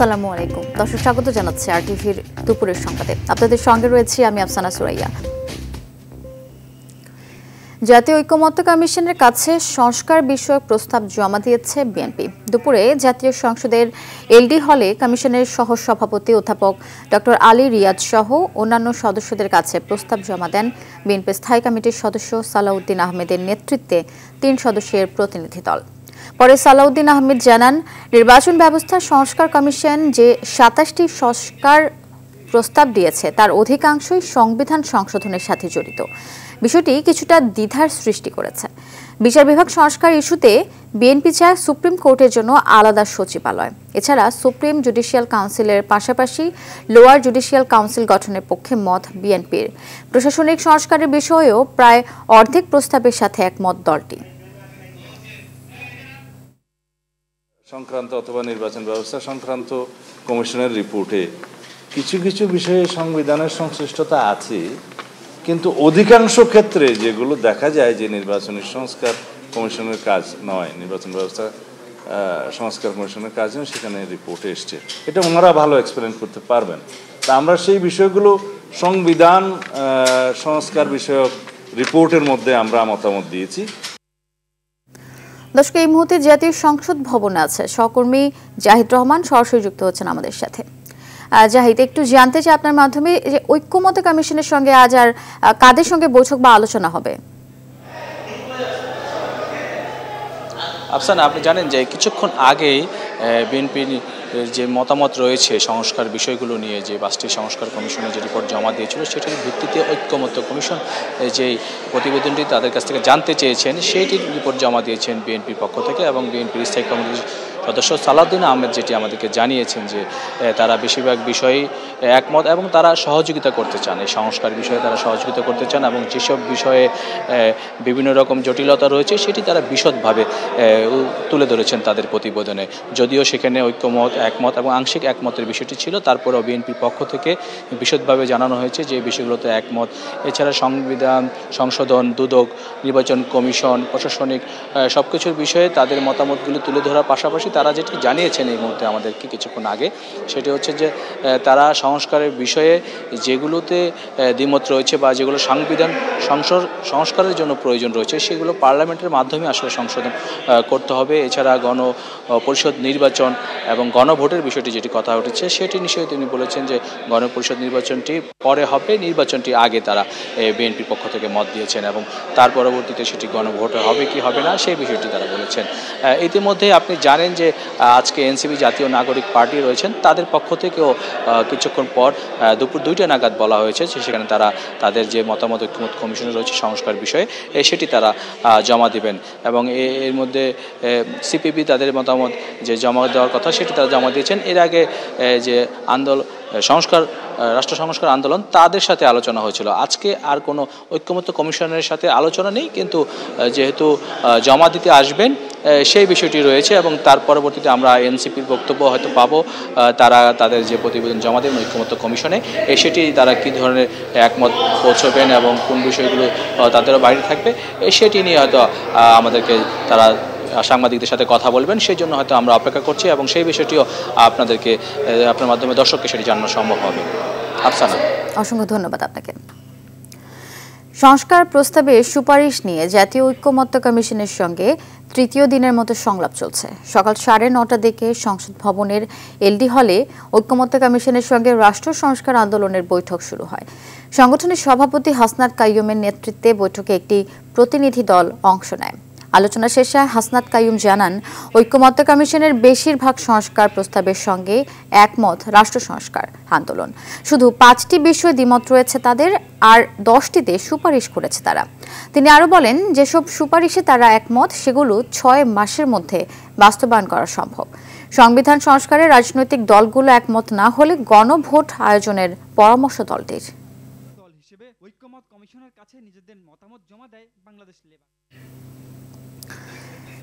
আসসালামু আলাইকুম দর্শক, স্বাগত জানাচ্ছি আরটিভির দুপুরের সংবাদে। আপনাদের সঙ্গে রয়েছি আমি আফসানা সুরাইয়া। জাতীয় ঐকমত্য কমিশনের কাছে সংস্কার বিষয়ক প্রস্তাব জমা দিয়েছে বিএনপি। দুপুরে জাতীয় সংসদের এলডি হলে কমিশনের সহ সভাপতি অধ্যাপক ডক্টর আলী রিয়াদ সহ অন্যান্য সদস্যদের কাছে প্রস্তাব জমা দেন বিএনপি স্থায়ী কমিটির সদস্য সালাউদ্দিন আহমেদের নেতৃত্বে ৩ সদস্যের প্রতিনিধি দল। পরে সালাউদ্দিন আহমেদ জানান, নির্বাচন ব্যবস্থা সংস্কার কমিশন যে ২৭টি সংস্কার প্রস্তাব দিয়েছে তার অধিকাংশই সংবিধান সংশোধনের সাথে জড়িত। বিষয়টি কিছুটা দ্বিধার সৃষ্টি করেছে। বিচার বিভাগ সংস্কার ইস্যুতে বিএনপি চায় সুপ্রিম কোর্টের জন্য আলাদা সচিবালয়। এছাড়া সুপ্রিম জুডিশিয়াল কাউন্সিলের পাশাপাশি লোয়ার জুডিশিয়াল কাউন্সিল গঠনের পক্ষে মত বিএনপির। প্রশাসনিক সংস্কারের বিষয়েও প্রায় অর্ধেক প্রস্তাবের সাথে একমত দলটি। সংক্রান্ত অথবা নির্বাচন ব্যবস্থা সংক্রান্ত কমিশনের রিপোর্টে কিছু কিছু বিষয়ে সংবিধানের সংশ্লিষ্টতা আছে, কিন্তু অধিকাংশ ক্ষেত্রে যেগুলো দেখা যায় যে নির্বাচনী সংস্কার কমিশনের কাজ নয়, নির্বাচন ব্যবস্থা সংস্কার কমিশনের কাজ নয়, সেখানে রিপোর্টে এসছে। এটা ওনারা ভালো এক্সপ্লেন করতে পারবেন। তা আমরা সেই বিষয়গুলো সংবিধান সংস্কার বিষয়ক রিপোর্টের মধ্যে আমরা মতামত দিয়েছি। দর্শক, এই মুহূর্তে জাতীয় সংসদ ভবনে আছে সহকর্মী জাহিদ রহমান, সরাসরি যুক্ত হচ্ছেন আমাদের সাথে। জাহিদ, একটু জানতে চাই আপনার মাধ্যমে যে ঐকমত্য কমিশনের সঙ্গে আজ আর কাদের সঙ্গে বৈঠক বা আলোচনা হবে? আফসানা, আপনি জানেন যে কিছুক্ষণ আগেই বিএনপির যে মতামত রয়েছে সংস্কার বিষয়গুলো নিয়ে, যে 5টি সংস্কার কমিশনে যে রিপোর্ট জমা দিয়েছিল সেটির ভিত্তিতে ঐকমত্য কমিশন যে প্রতিবেদনটি তাদের কাছ থেকে জানতে চেয়েছেন সেইটির রিপোর্ট জমা দিয়েছেন বিএনপির পক্ষ থেকে। এবং বিএনপির স্থায়ী কমিটির সদস্য সালাউদ্দিন আহমেদ যেটি আমাদেরকে জানিয়েছেন যে তারা বেশিরভাগ বিষয়েই একমত এবং তারা সহযোগিতা করতে চান, এই সংস্কার বিষয়ে তারা সহযোগিতা করতে চান এবং যেসব বিষয়ে বিভিন্ন রকম জটিলতা রয়েছে সেটি তারা বিশদভাবে তুলে ধরেছেন তাদের প্রতিবেদনে। যদিও সেখানে ঐক্যমত, একমত এবং আংশিক একমতের বিষয়টি ছিল, তারপরেও বিএনপির পক্ষ থেকে বিশদভাবে জানানো হয়েছে যে বিষয়গুলোতে একমত। এছাড়া সংবিধান সংশোধন, দুদক, নির্বাচন কমিশন, প্রশাসনিক সব কিছুর বিষয়ে তাদের মতামতগুলি তুলে ধরার পাশাপাশি তারা যেটি জানিয়েছেন এই মুহূর্তে আমাদেরকে কিছুক্ষণ আগে, সেটি হচ্ছে যে তারা সংস্কারের বিষয়ে যেগুলোতে দ্বিমত রয়েছে বা যেগুলো সংবিধান সংস্কারের জন্য প্রয়োজন রয়েছে সেগুলো পার্লামেন্টের মাধ্যমে আসলে সংশোধন করতে হবে। এছাড়া গণপরিষদ নির্বাচন এবং গণভোটের বিষয়টি যেটি কথা উঠেছে সেটি নিশ্চয়ই তিনি বলেছেন যে গণপরিষদ নির্বাচনটি পরে হবে, নির্বাচনটি আগে তারা বিএনপির পক্ষ থেকে মত দিয়েছেন এবং তার পরবর্তীতে সেটি গণভোটে হবে কি হবে না সেই বিষয়টি তারা বলেছেন। ইতিমধ্যে আপনি জানেন যে আজকে এনসিপি জাতীয় নাগরিক পার্টি রয়েছেন, তাদের পক্ষ থেকেও কিছুক্ষণ পর দুপুর 2টা নাগাদ বলা হয়েছে যে সেখানে তারা তাদের যে মতামত ঐকমত্য কমিশনে রয়েছে সংস্কার বিষয়ে সেটি তারা জমা দিবেন। এবং এর মধ্যে সিপিবি তাদের মতামত যে জমা দেওয়ার কথা সেটি তারা জমা দিয়েছেন। এর আগে যে রাষ্ট্র সংস্কার আন্দোলন তাদের সাথে আলোচনা হয়েছিল। আজকে আর কোনো ঐকমত্য কমিশনের সাথে আলোচনা নেই, কিন্তু যেহেতু জমা দিতে আসবেন সেই বিষয়টি রয়েছে এবং তার পরবর্তীতে আমরা এনসিপির বক্তব্য হয়তো পাবো, তারা তাদের যে প্রতিবেদন জমা দেবেন ঐকমত্য কমিশনে সেটি তারা কী ধরনের একমত পৌঁছবেন এবং কোন বিষয়গুলো তাদেরও বাইরে থাকবে সেটি নিয়ে হয়তো আমাদেরকে তারা সাংবাদিকদের সাথে কথা বলবেন, সেই জন্য হয়তো আমরা অপেক্ষা করছি এবং সেই বিষয়টিও আপনাদেরকে আপনার মাধ্যমে দর্শককে সেটি জানানো সম্ভব হবে। আফসানা, অসংখ্য ধন্যবাদ আপনাকে। সংস্কার প্রস্তাবের সুপারিশ নিয়ে জাতীয় ঐকমত্য কমিশনের সঙ্গে তৃতীয় দিনের মতো সংলাপ চলছে। সকাল 9:30 দিকে সংসদ ভবনের এলডি হলে ঐকমত্য কমিশনের সঙ্গে রাষ্ট্র সংস্কার আন্দোলনের বৈঠক শুরু হয়। সংগঠনের সভাপতি হাসনাত কাইয়ুমের নেতৃত্বে বৈঠকে একটি প্রতিনিধি দল অংশ নেয়। আলোচনা শেষে হাসনাত কাইয়ুম জানান, ঐকমত্য কমিশনের বেশিরভাগ সংস্কার প্রস্তাবের সঙ্গে একমত রাষ্ট্র সংস্কার আন্দোলন। শুধু 5টি বিষয়ে দ্বিমত রয়েছে তাদের, আর 10টিতে সুপারিশ করেছে তারা। তিনি আরও বলেন, যেসব সুপারিশে তারা একমত সেগুলো 6 মাসের মধ্যে বাস্তবায়ন করা সম্ভব। সংবিধান সংস্কারে রাজনৈতিক দলগুলো একমত না হলে গণভোট আয়োজনের পরামর্শ দলটির। দল হিসেবে ঐকমত্য কমিশনের কাছে নিজেদের মতামত জমা দেয় বাংলাদেশ লেবার।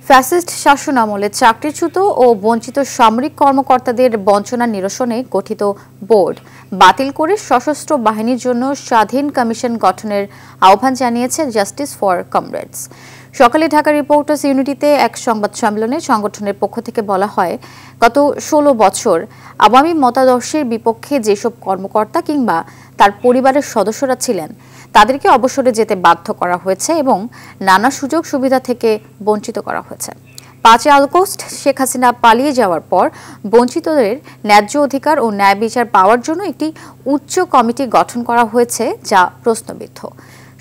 ফ্যাসিস্ট শাসন আমলে চাকরিচ্যুত ও বঞ্চিত সামরিক কর্মকর্তাদের বঞ্চনা নিরসনে গঠিত বোর্ড বাতিল করে সশস্ত্র বাহিনীর জন্য স্বাধীন কমিশন গঠনের আহ্বান জানিয়েছে জাস্টিস ফর কমরেডস। সকালে ঢাকা রিপোর্টার্স ইউনিটিতে এক সংবাদ সম্মেলনে সংগঠনের পক্ষ থেকে বলা হয়, গত ১৬ বছর আওয়ামী মতাদর্শের বিপক্ষে যেসব কর্মকর্তা কিংবা তার পরিবারের সদস্যরা ছিলেন তাদেরকে অবসরে যেতে বাধ্য করা হয়েছে এবং নানা সুযোগ সুবিধা থেকে বঞ্চিত করা হয়েছে। ৫ আগস্ট শেখ হাসিনা পালিয়ে যাওয়ার পর বঞ্চিতদের ন্যায্য অধিকার ও ন্যায় বিচার পাওয়ার জন্য একটি উচ্চ কমিটি গঠন করা হয়েছে, যা প্রশ্নবিদ্ধ।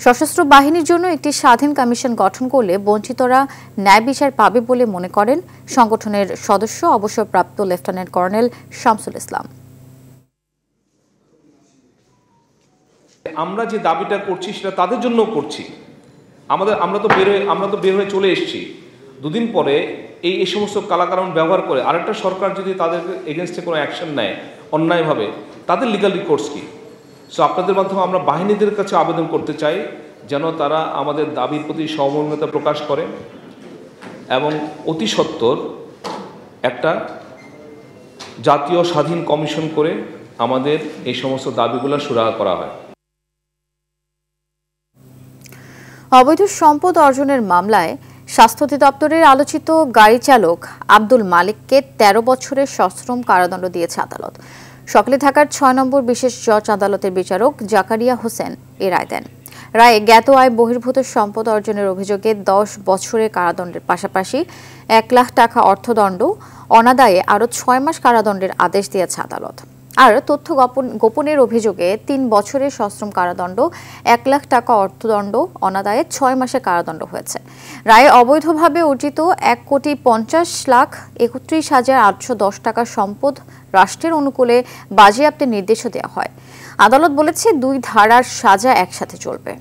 সশস্ত্র বাহিনীর জন্য একটি স্বাধীন কমিশন গঠন করলে বঞ্চিতরা ন্যায় বিচার পাবে বলে মনে করেন সংগঠনের সদস্য অবসরপ্রাপ্ত লেফটেন্যান্ট কর্নেল শামসুল ইসলাম। আমরা যে দাবিটা করছি সেটা তাদের জন্য করছি। আমরা তো বের হয়ে চলে এসেছি। দুদিন পরে এই সমস্ত কালাকানুন ব্যবহার করে আরেকটা সরকার যদি তাদের এগেনস্টে কোনো অ্যাকশন নেয় অন্যায়ভাবে, তাদের লিগাল রিকোর্স কি? সো আপনাদের মাধ্যমে আমরা বাহিনীদের কাছে আবেদন করতে চাই যেন তারা আমাদের দাবির প্রতি সহমর্মিতা প্রকাশ করে এবং অতি সত্বর একটা জাতীয় স্বাধীন কমিশন করে আমাদের এই সমস্ত দাবিগুলো সুরাহা করা হয়। অবৈধ সম্পদ অর্জনের মামলায় স্বাস্থ্য অধিদপ্তরের আলোচিত গাড়ি চালক আব্দুল মালিককে ১৩ বছরের সশ্রম কারাদণ্ড দিয়েছে আদালত। সকালে ঢাকার ৬ নম্বর বিশেষ জজ আদালতের বিচারক জাকারিয়া হোসেন এ রায় দেন। রায়ে জ্ঞাত আয় বহির্ভূত সম্পদ অর্জনের অভিযোগে ১০ বছরের কারাদণ্ডের পাশাপাশি ১ লাখ টাকা অর্থদণ্ড, অনাদায়ে আরও ৬ মাস কারাদণ্ডের আদেশ দিয়েছে আদালত। আর তথ্য গোপনের অভিযোগে ৩ বছরের সশ্রম কারাদণ্ড, ১ লাখ টাকা অর্থদণ্ড, অনাদায়ে ৬ মাসের কারাদণ্ড হয়েছে। রায়ে অবৈধভাবে অর্জিত ১,৫০,৩১,৮১০ টাকার সম্পদ রাষ্ট্রের অনুকূলে বাজেয়াপ্তের নির্দেশও দেওয়া হয়। আদালত বলেছে ২ ধারার সাজা একসাথে চলবে।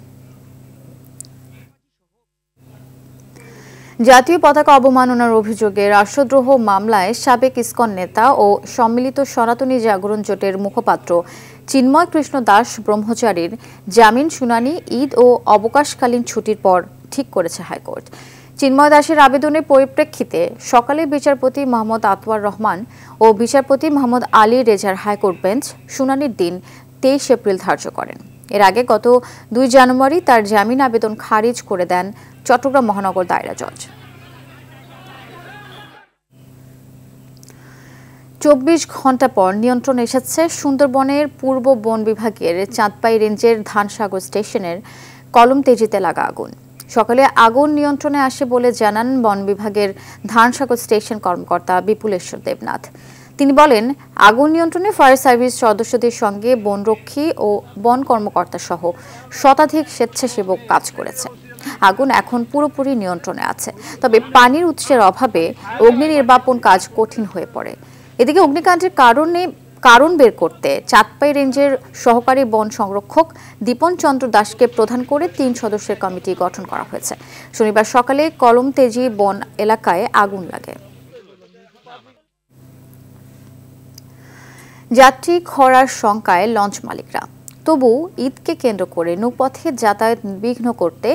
জাতীয় পতাকা অবমাননার অভিযোগে রাষ্ট্রদ্রোহ মামলায় সাবেক ইসকন নেতা ও সম্মিলিত সনাতনী জাগরণ জোটের মুখপাত্র চিন্ময় কৃষ্ণ দাস ব্রহ্মচারীর জামিন শুনানি ঈদ ও অবকাশকালীন ছুটির পর ঠিক করেছে হাইকোর্ট। চিন্ময় দাসের আবেদনের পরিপ্রেক্ষিতে সকালে বিচারপতি মোহাম্মদ আতওয়ার রহমান ও বিচারপতি মোহাম্মদ আলী রেজার হাইকোর্ট বেঞ্চ শুনানির দিন ২৩ এপ্রিল ধার্য করেন। এর আগে গত ২ জানুয়ারি তার জামিন আবেদন খারিজ করে দেন চট্টগ্রাম মহানগর দায়রা জজ। ২৪ ঘণ্টা পর নিয়ন্ত্রণে এসেছে সুন্দরবনের পূর্ব বন বিভাগের চাঁদপাই রেঞ্জের ধানসাগর স্টেশনের কলম তেজিতে লাগা আগুন। সকালে আগুন নিয়ন্ত্রণে আসে বলে জানান বন বিভাগের ধানসাগর স্টেশন কর্মকর্তা বিপুলেশ্বর দেবনাথ। তিনি বলেন, আগুন নিয়ন্ত্রণে ফায়ার সার্ভিস সদস্যদের সঙ্গে বনরক্ষী ও বন কর্মকর্তা সহ শতাধিক স্বেচ্ছাসেবক কাজ করেছে। আগুন এখন পুরোপুরি নিয়ন্ত্রণে আছে, তবে পানির উৎসের অভাবে অগ্নি নির্বাপন কাজ কঠিন হয়ে পড়ে। এদিকে অগ্নিকাণ্ডের কারণ বের করতে চাঁদপাই রেঞ্জের সহকারী বন সংরক্ষক দীপন চন্দ্র দাসকে প্রধান করে ৩ সদস্যের কমিটি গঠন করা হয়েছে। শনিবার সকালে কলম তেজি বন এলাকায় আগুন লাগে। যাত্রী খরার শঙ্কায় লঞ্চ মালিকরা, তবু ঈদকে কেন্দ্র করে নৌপথে যাতায়াত বিঘ্ন করতে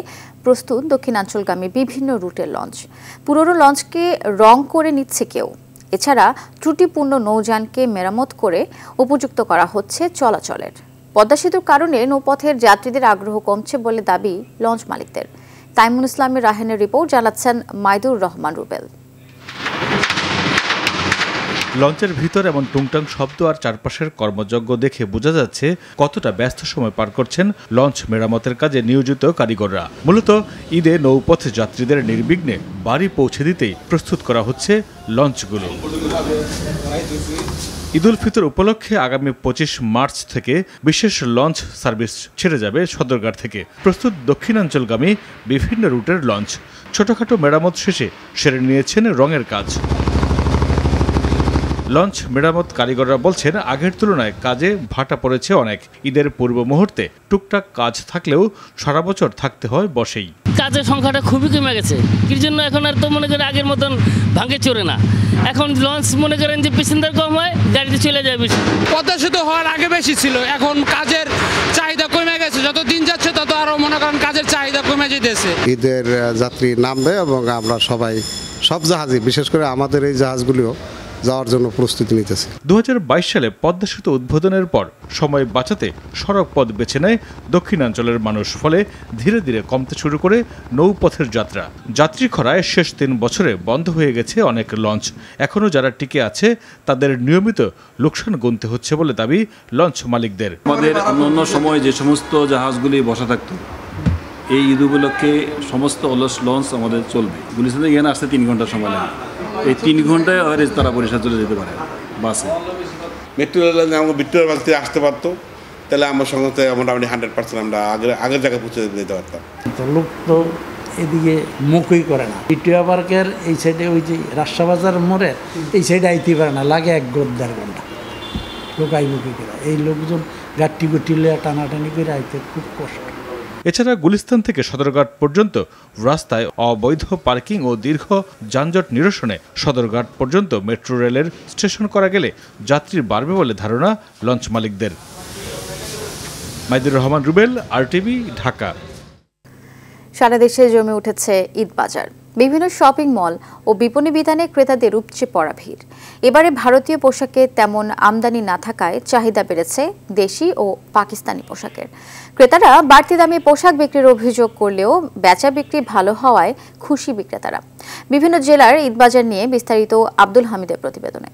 প্রস্তুত দক্ষিণাঞ্চলগামী বিভিন্ন রুটের লঞ্চ। পুরনো লঞ্চকে রং করে নিচ্ছে কেউ। এছাড়া ত্রুটিপূর্ণ নৌযানকে মেরামত করে উপযুক্ত করা হচ্ছে চলাচলের। পদ্মা সেতুর কারণে নৌপথের যাত্রীদের আগ্রহ কমছে বলে দাবি লঞ্চ মালিকদের। তাইমুল ইসলামের রাহেনের রিপোর্ট, জানাচ্ছেন মাইদুর রহমান রুবেল। লঞ্চের ভিতর এমন টুংটাং শব্দ আর চারপাশের কর্মযজ্ঞ দেখে বোঝা যাচ্ছে কতটা ব্যস্ত সময় পার করছেন লঞ্চ মেরামতের কাজে নিয়োজিত কারিগররা। মূলত ঈদে নৌপথে যাত্রীদের নির্বিঘ্নে বাড়ি পৌঁছে দিতেই প্রস্তুত করা হচ্ছে লঞ্চগুলো। ঈদুল ফিতর উপলক্ষে আগামী ২৫ মার্চ থেকে বিশেষ লঞ্চ সার্ভিস ছেড়ে যাবে সদরঘাট থেকে। প্রস্তুত দক্ষিণাঞ্চলগামী বিভিন্ন রুটের লঞ্চ। ছোটখাটো মেরামত শেষে সেরে নিয়েছেন রঙের কাজ। লঞ্চ মেরামত কারিগররা বলছেন, আগের তুলনায় কাজে ভাটা পড়েছে অনেক। ঈদের পূর্ব মুহূর্তে টুকটাক কাজ থাকলেও সারা বছর থাকতে হয় বসেই। কাজের সংখ্যাটা খুবই কমে গেছে, এর জন্য এখন আর তো মনে করেন আগের মতন ভাঙে চড়ে না। এখন লঞ্চ মনে করেন যে প্যাসেঞ্জার কম হয়, গাড়িতে চলে যায় বেশি। পদ্মা সেতু হওয়ার আগে বেশি ছিল, এখন কাজের চাহিদা কমে গেছে। যত দিন যাচ্ছে তত আরো মনে করেন কাজের চাহিদা কমে যেতেছে। ঈদের যাত্রী নামবে এবং আমরা সবাই সব জাহাজই, বিশেষ করে আমাদের এই জাহাজগুলিও যাওয়ার জন্য প্রস্তুতি নিতেছি। 2022 সালে পদ্মা সেতু উদ্বোধনের পর সময় বাঁচাতে সড়ক পথ বেছে নেয় দক্ষিণাঞ্চলের মানুষ, ফলে ধীরে ধীরে কমতে শুরু করে নৌপথের যাত্রা। যাত্রী খরায় শেষ 3 বছরে বন্ধ হয়ে গেছে অনেক লঞ্চ। এখনও যারা টিকে আছে তাদের নিয়মিত লোকসান গুনতে হচ্ছে বলে দাবি লঞ্চ মালিকদের। আমাদের অন্য সময় যে সমস্ত জাহাজগুলি বসা থাকতো, এই ঈদ উপলক্ষে সমস্ত লঞ্চ আমাদের চলবে। গুলিস্তান থেকে এখানে আসতে 3 ঘন্টা সময় লাগে। এই 3 ঘন্টায় তারা বরিশাল চলে যেতে পারে বাসে। মেট্রো রেল আমাকে ভিক্টোরিয়া বাস থেকে আসতে পারতো, তাহলে আমার সঙ্গে মোটামুটি 100% আমরা আগের জায়গায় পৌঁছে যেতে পারতাম। লোক তো এদিকে মুখই করে না। ভিক্টোরিয়া পার্কের এই সাইডে ওই যে রাস্তাবাজার মোড়ে এই সাইডে আইতে পারে না, লাগে 1-1.5 ঘন্টা লোক আইমুখী করে। এই লোকজন গাট্টি গুটি লিয়ে টানাটানি করে আইতে খুব কষ্ট। এছাড়া গুলিস্তান থেকে সদরঘাট পর্যন্ত রাস্তায় অবৈধ পার্কিং ও দীর্ঘ যানজট নিরসনে সদরঘাট পর্যন্ত মেট্রো রেলের স্টেশন করা গেলে যাত্রী বাড়বে বলে ধারণা লঞ্চ মালিকদের। মাইদুর রহমান রুবেল, RTV, ঢাকা। সারা দেশে জমে উঠেছে ঈদ বাজার। বিভিন্ন শপিং মল ও বিপণী বিতানে ক্রেতাদের উপচে পড়া ভিড়। এবারে ভারতীয় পোশাকে তেমন আমদানি না থাকায় চাহিদা বেড়েছে দেশি ও পাকিস্তানি পোশাকের। ক্রেতারা বাড়তি দামে পোশাক বিক্রির অভিযোগ করলেও বেচা বিক্রি ভালো হওয়ায় খুশি বিক্রেতারা। বিভিন্ন জেলার ঈদ বাজার নিয়ে বিস্তারিত আব্দুল হামিদের প্রতিবেদনে।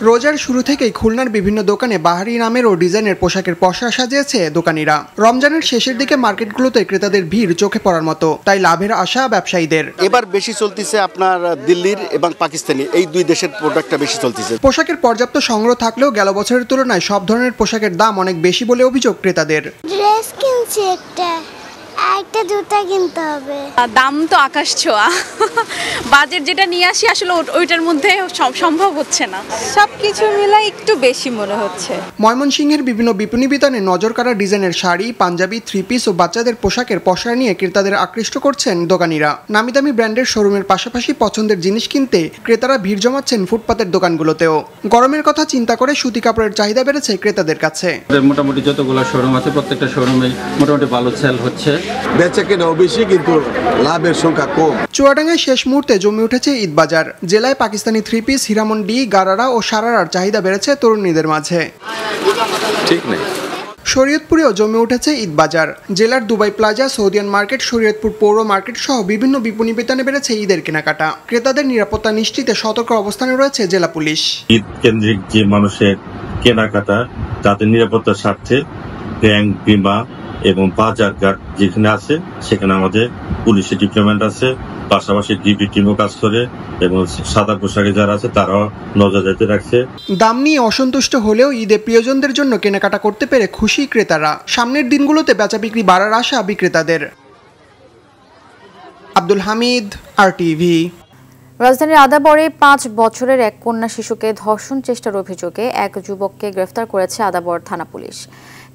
রোজার শুরু থেকেই খুলনার বিভিন্ন দোকানে বাহারি নামের ও ডিজাইনের পোশাকের পসরা সাজিয়েছে দোকানিরা। রমজানের শেষের দিকে মার্কেটগুলোতে ক্রেতাদের ভিড় চোখে পড়ার মতো, তাই লাভের আশা ব্যবসায়ীদের। এবার বেশি চলতেছে আপনার দিল্লির এবং পাকিস্তানি, এই 2 দেশের প্রোডাক্টটা বেশি চলতেছে। পোশাকের পর্যাপ্ত সংগ্রহ থাকলেও গেল বছরের তুলনায় সব ধরনের পোশাকের দাম অনেক বেশি বলে অভিযোগ ক্রেতাদের। ড্রেস কিনছি একটা জুতা কিনতে হবে, দাম তো আকাশ ছোঁয়া। বাজেট যেটা নিয়ে আসি আসলে ওইটার মধ্যে সম্ভব হচ্ছে না। সবকিছু মিলাই একটু বেশি মনে হচ্ছে। ময়মনসিংহের বিভিন্ন বিপণী বিতানে নজর কাড়া ডিজাইনের শাড়ি, পাঞ্জাবি, 3 পিস ও বাচ্চাদের পোশাকের পসরা নিয়ে ক্রেতাদের আকৃষ্ট করছেন দোকানিরা। নামি দামি ব্র্যান্ডের শোরুমের পাশাপাশি পছন্দের জিনিস কিনতে ক্রেতারা ভিড় জমাচ্ছেন ফুটপাতের দোকানগুলোতেও। গরমের কথা চিন্তা করে সুতি কাপড়ের চাহিদা বেড়েছে ক্রেতাদের কাছে। মোটামুটি যতগুলো শোরুম আছে প্রত্যেকটা শোরুমে মোটামুটি ভালো সেল হচ্ছে। বেচা কেনাও বেশি কিন্তু লাভের সংখ্যা কম। চুয়াডাঙ্গায় শেষ মুহূর্তে জমে উঠেছে ঈদ বাজার। জেলায় পাকিস্তানি 3 পিস, হিরামন্ডি, গারারা ও সারারার চাহিদা বেড়েছে তরুণীদের মাঝে। ঠিক নেই। শরীয়তপুরেও জমে উঠেছে ঈদ বাজার। জেলার দুবাই প্লাজা, সৌদিয়ান মার্কেট, শরীয়তপুর পৌর মার্কেট সহ বিভিন্ন বিপণী বিতানে বেড়েছে ঈদের কেনাকাটা। ক্রেতাদের নিরাপত্তা নিশ্চিতে সতর্ক অবস্থানে রয়েছে জেলা পুলিশ। ঈদ কেন্দ্রিক যে মানুষের কেনাকাটা তাদের নিরাপত্তার স্বার্থে ব্যাংক, বিমা এবং বাজার ঘাট যেখানে আছে সেখানে আমাদের পুলিশের ডিপার্টমেন্ট আছে, পাশাপাশি ডিবি টিমও কাজ করে এবং সাদা পোশাকে যারা আছে তারাও নজরদারিতে রাখছে। দাম নিয়ে অসন্তুষ্ট হলেও ঈদে প্রিয়জনদের জন্য কেনাকাটা করতে পেরে খুশি ক্রেতারা। সামনের দিনগুলোতে বেচা বিক্রি বাড়ার আশা বিক্রেতাদের। আব্দুল হামিদ, RTV। রাজধানীর আদাবরে 5 বছরের এক কন্যা শিশুকে ধর্ষণ চেষ্টার অভিযোগে এক যুবককে গ্রেফতার করেছে আদাবর থানা পুলিশ।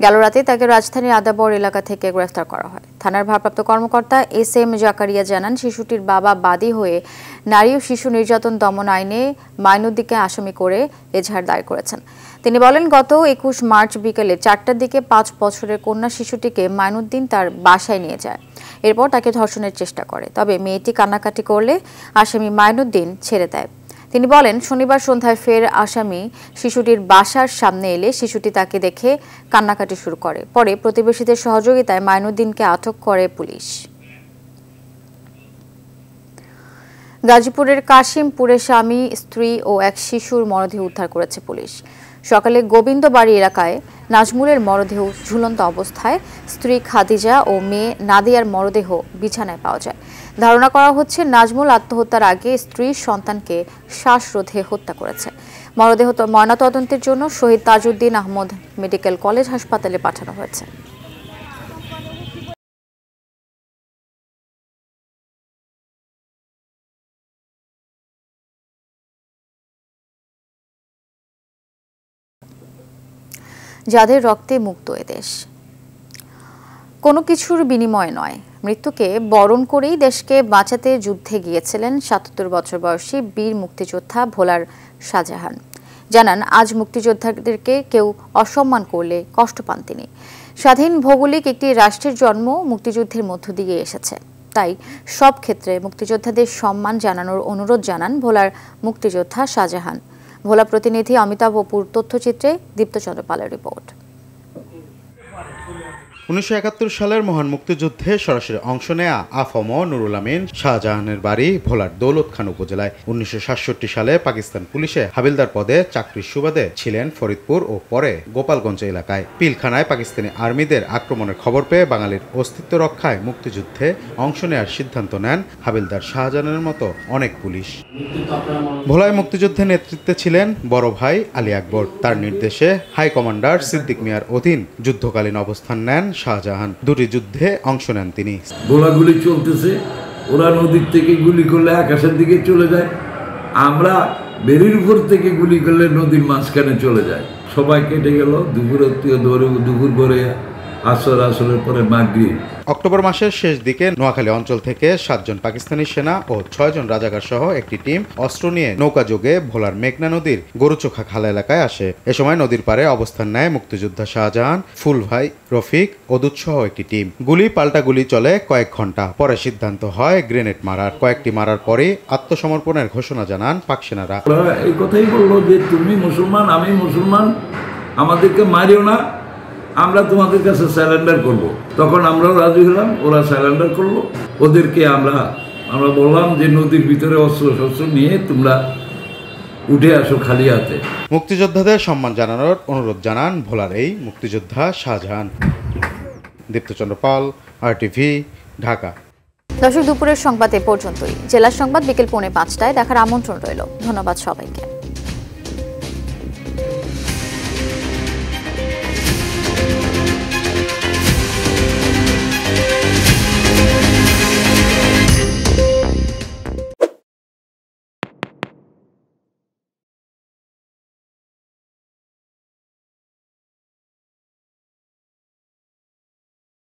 গেল রাতে তাকে রাজধানীর আদাবর এলাকা থেকে গ্রেফতার করা হয়। থানার ভারপ্রাপ্ত কর্মকর্তা SM জাকারিয়া জানান, শিশুটির বাবা বাদী হয়ে নারী ও শিশু নির্যাতন দমন আইনে মাইনুদ্দিনকে আসামি করে এজাহার দায়ের করেছেন। তিনি বলেন, গত 21 মার্চ বিকেলে 4টার দিকে 5 বছরের কন্যা শিশুটিকে মাইনুদ্দিন তার বাসায় নিয়ে যায়। এরপর তাকে ধর্ষণের চেষ্টা করে, তবে মেয়েটি কান্নাকাটি করলে আসামি মাইনুদ্দিন ছেড়ে দেয়। তিনি বলেন, শনিবার সন্ধ্যায় ফের আসামি শিশুটির বাসার সামনে এলে শিশুটি তাকে দেখে কান্নাকাটি শুরু করে। পরে প্রতিবেশীদের সহযোগিতায় মাইনুদ্দিনকে আটক করে পুলিশ। গাজীপুরের কাশিমপুরে স্বামী, স্ত্রী ও এক শিশুর মরদেহ উদ্ধার করেছে পুলিশ। সকালে গোবিন্দবাড়ি এলাকায় নাজমুলের মরদেহ ঝুলন্ত অবস্থায়, স্ত্রী খাদিজা ও মেয়ে নাদিয়ার মরদেহ বিছানায় পাওয়া যায়। ধারণা করা হচ্ছে নাজমুল আত্মহত্যার আগে স্ত্রীর সন্তানকে শ্বাসরোধে হত্যা করেছে। মরদেহ ময়নাতদন্তের জন্য শহীদ তাজউদ্দিন আহমদ মেডিকেল কলেজ হাসপাতালে পাঠানো হয়েছে। যাদের রক্তে মুক্ত এ দেশ, কোনো কিছুর বিনিময়ে নয়, মৃত্যুকে বরণ করেই দেশকে বাঁচাতে যুদ্ধে গিয়েছিলেন ৭৭ বছর বয়সী বীর মুক্তিযোদ্ধা ভোলার শাহজাহান। জানান, আজ মুক্তিযোদ্ধাদেরকে কেউ অসম্মান করলে কষ্ট পান তিনি। স্বাধীন ভৌগোলিক একটি রাষ্ট্রের জন্ম মুক্তিযুদ্ধের মধ্য দিয়ে এসেছে। তাই সব ক্ষেত্রে মুক্তিযোদ্ধাদের সম্মান জানানোর অনুরোধ জানান ভোলার মুক্তিযোদ্ধা শাহজাহান। ভোলা প্রতিনিধি অমিতাভ অপুর তথ্যচিত্রে দীপ্তচন্দ্র পালের রিপোর্ট। 1971 সালের মহান মুক্তিযুদ্ধে সরাসরি অংশ নেয়া আফম নুরুল আমিন শাহজাহানের বাড়ি ভোলার দৌলত খান উপজেলায়। 1967 সালে পাকিস্তান পুলিশে হাবিলদার পদে চাকরির সুবাদে ছিলেন ফরিদপুর ও পরে গোপালগঞ্জ এলাকায়। পিলখানায় পাকিস্তানি আর্মিদের আক্রমণের খবর পেয়ে বাঙালির অস্তিত্ব রক্ষায় মুক্তিযুদ্ধে অংশ নেয়ার সিদ্ধান্ত নেন হাবিলদার শাহজাহানের মতো অনেক পুলিশ। ভোলায় মুক্তিযুদ্ধে নেতৃত্বে ছিলেন বড় ভাই আলী আকবর। তার নির্দেশে হাই কমান্ডার সিদ্দিক মিয়ার অধীন যুদ্ধকালীন অবস্থান নেন শাহজাহান। দুটি যুদ্ধে অংশ নেন তিনি। গোলাগুলি চলতেছে, ওরা নদীর থেকে গুলি করলে আকাশের দিকে চলে যায়, আমরা বেরির উপর থেকে গুলি করলে নদীর মাঝখানে চলে যায়। সবাই কেটে গেল। দুপুর করে আসরের পরে মাগরিব। অক্টোবর মাসের শেষ দিকে নোয়াখালী অঞ্চল থেকে 7 জন পাকিস্তানি সেনা ও 6 জন রাজাকার সহ একটি টিম অস্ত্র নিয়ে নৌকা যোগে ভোলার মেঘনা নদীর গরুচোখা খালা এলাকায় আসে। এ সময় নদীর পাড়ে অবস্থান নেয় মুক্তিযোদ্ধা শাহজাহান, ফুলভাই, রফিক, অদূত সহ একটি টিম। গুলি পাল্টা গুলি চলে কয়েক ঘন্টা। পরে সিদ্ধান্ত হয় গ্রেনেড মারার। কয়েকটি মারার পরে আত্মসমর্পণের ঘোষণা জানান পাক সেনারা। এই কথাই বললো যে তুমি মুসলমান, আমি মুসলমান, আমাদেরকে মারিও না, আমরা তোমাদের কাছে স্যারেন্ডার করব। তখন আমরাও রাজি হলাম, ওরা স্যারেন্ডার করলো। ওদেরকে আমরা বললাম যে নদীর ভিতরে অস্ত্র নিয়ে তোমরা উঠে আসো খালি হাতে। মুক্তিযোদ্ধাদের সম্মান জানানোর অনুরোধ জানান ভোলার এই মুক্তিযোদ্ধা শাহজাহান। দীপ্তচন্দ্র পাল, RTV, ঢাকা। দর্শক, দুপুরের সংবাদ এ পর্যন্তই। জেলার সংবাদ বিকেল 4:45টায় দেখার আমন্ত্রণ রইল। ধন্যবাদ সবাইকে।